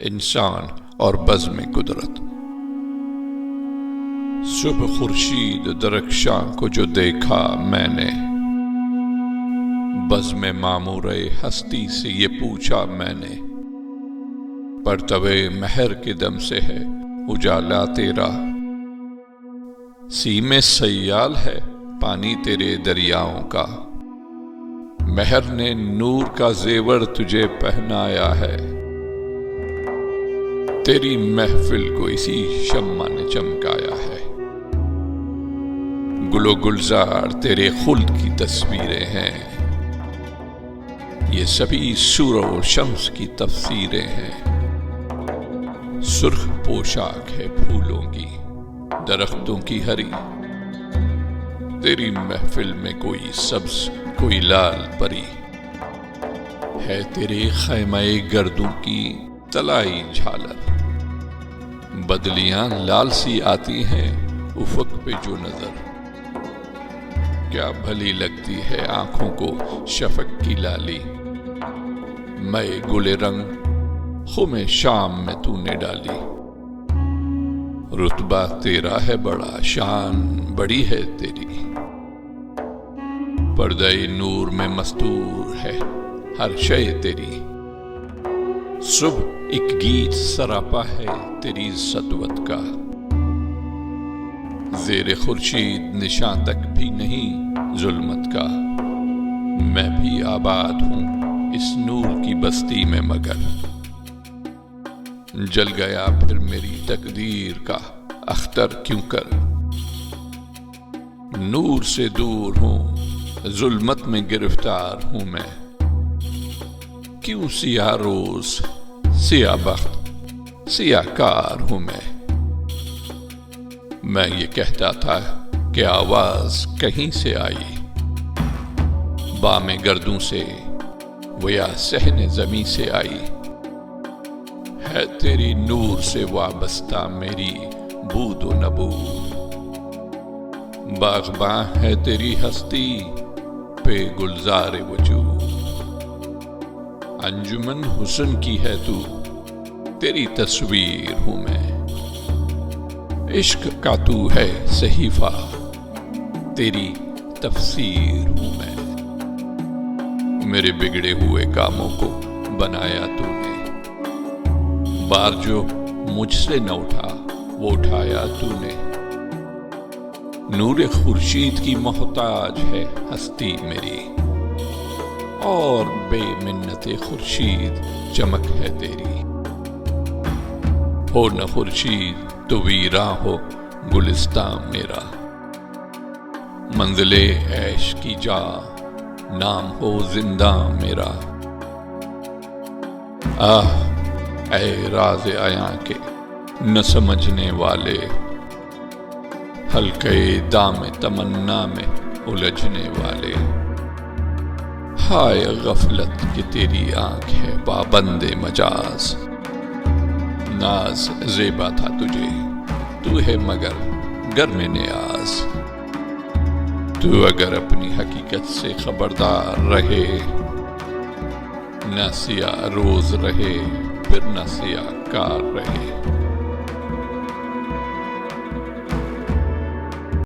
انسان اور بزم قدرت۔ صبح خورشید درخشاں کو جو دیکھا میں نے، بزم معمور ہستی سے یہ پوچھا میں نے، پرتو مہر کے دم سے ہے اجالا تیرا، سیم سیال ہے پانی تیرے دریاؤں کا، مہر نے نور کا زیور تجھے پہنایا ہے، تیری محفل کو اسی شمع نے چمکایا ہے، گل و گلزار تیرے خلد کی تصویریں ہیں، یہ سبھی سورہ و شمس کی تفسیریں ہیں، سرخ پوشاک ہے پھولوں کی درختوں کی ہری، تیری محفل میں کوئی سبز کوئی لال پری، ہے تیرے خیمہ گردوں کی طلائی جھالر، بدلیاں لال سی آتی ہیں افق پہ جو نظر، کیا بھلی لگتی ہے آنکھوں کو شفق کی لالی، میں گل رنگ خم شام میں تو نے ڈالی، رتبہ تیرا ہے بڑا شان بڑی ہے تیری، پردہ نور میں مستور ہے ہر شے تیری، صبح ایک گیت سراپا ہے تیری سطوت کا، زیر خورشید نشان تک بھی نہیں ظلمت کا، میں بھی آباد ہوں اس نور کی بستی میں مگر، جل گیا پھر میری تقدیر کا اختر کیوں کر، نور سے دور ہوں ظلمت میں گرفتار ہوں میں، کیوں سیاہ روز سیاہ بخت سیاہ کار ہوں میں یہ کہتا تھا کہ آواز کہیں سے آئی، بام گردوں سے وہ یا صحن زمیں سے آئی، ہے تیری نور سے وابستہ میری بود و نبود، باغباں ہے تیری ہستی پہ گلزار وجود، انجمن حسن کی ہے تو تیری تصویر ہوں میں، عشق کا تو ہے صحیفہ تیری تفسیر ہوں میں، میرے بگڑے ہوئے کاموں کو بنایا تو نے، بار جو مجھ سے نہ اٹھا وہ اٹھایا تو نے، نور خورشید کی محتاج ہے ہستی میری، اور بے منت خورشید چمک ہے تیری، ہو نہ خورشید تو ویراں ہو گلستان میرا، منزل عیش کی جا نام ہو زندہ میرا، آہ اے راز عیاں کے نہ سمجھنے والے، حلقے دام تمنا میں الجھنے والے، ہائے غفلت کہ تیری آنکھ ہے پابند مجاز، ناز زیبا تھا تجھے تو ہے مگر گرم نیاز، تو اگر اپنی حقیقت سے خبردار رہے، نہ سیاہ روز رہے پھر نہ سیاہ کار رہے۔